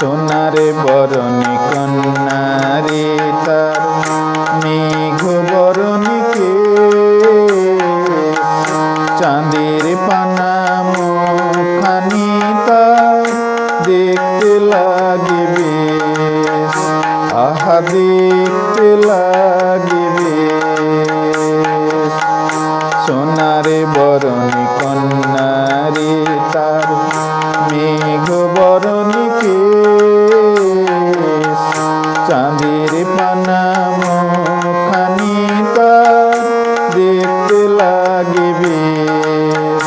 সোনারে বরণী কন্যারে তার মেঘ বরণী কেশ, চাঁদের পানা মুখখানি তার দেখতে লাগে বেশ, আহা দেখতে লাগে বেশ। সোনারে বরণী কন্যারে তার মেঘ বরণী কেশ, চাঁদের পানা মুখখানি তার দেখতে লাগে বেশ,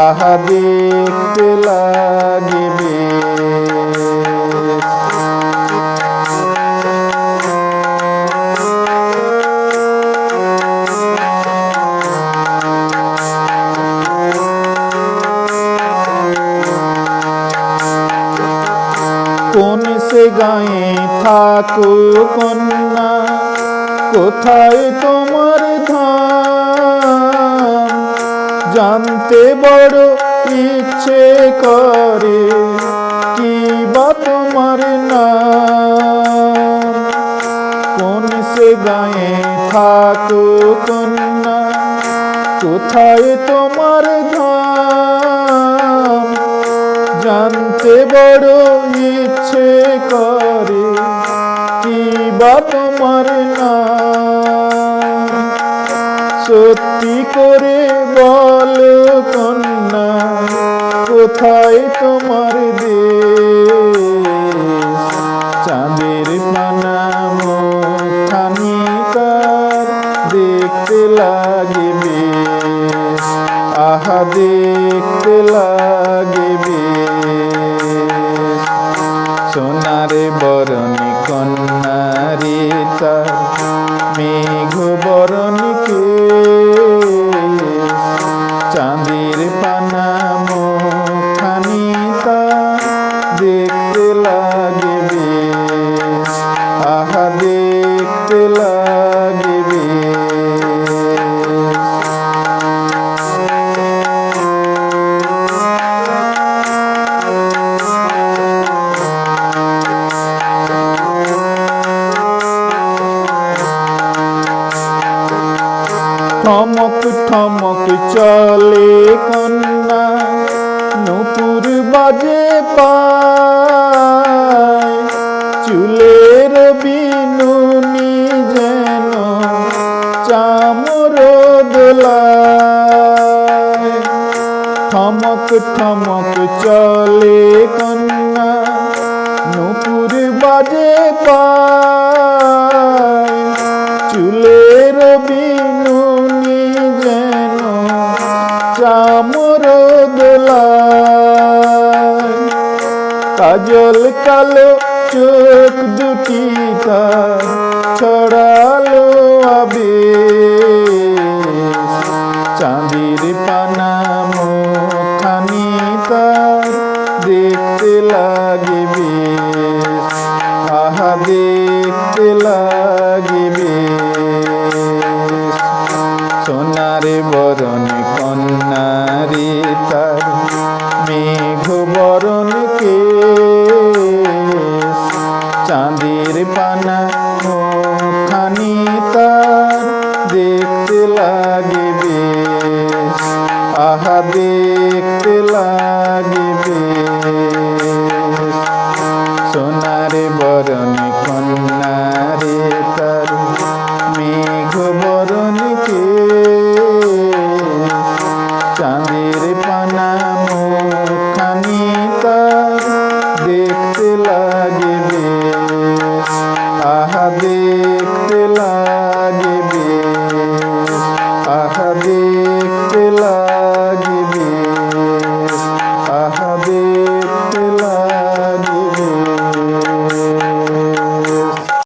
আহা দেখতে লাগে বেশ। কোন সে গায়ে থাকো কন্যা, কোথায় তোমার ধাম, জানতে বড় ইচ্ছে করে কি বা তোমার নাম। কোন সে গায়ে থাকো কন্যা, কোথায় তোমার ধাম, জানতে বড় ইচ্ছে করে কি বা তোমার নাম। সত্যি করে বলো কন্যা, কোথায় তোমার দেশ, চাঁদের পানা মুখখানি তার দেখতে লাগে বেশ, আহা দেখতে লাগে বেশ। সোনারে বরণী কন্যারে তার মেঘ বরণী কেশ, চাঁদের পানা মুখখানি তার দেখতে লাগে বেশ, আহা দেখতে লাগে বেশ। ঠমক ঠমক চলে কন্যা, নূপুর বাজে পায়, চুলের বিনুনি যেন চামর দোলায়। ঠমক ঠমক চলে কন্যা, নূপুর বাজে পায়, চুলের বিনুনি যেন চামর দোলায়। কাজল কালো চোখ দুটি তার ছড়ালো আবেশ, চাঁদের পানা মুখখানি তার দেখতে লাগে বেশ, আহা দেখতে লাগে বেশ। সোনারে বরণী কন্যারে তার মেঘ বরণী কেশ, চাঁদের পানা মুখখানি তার দেখতে লাগে বেশ, আহা দেখতে লাগে বেশ। সোনারে বরণী কন্যারে তার মেঘ বরণী কেশ, চাঁদের পানা মুখখানি তার দেখতে লাগে বেশ।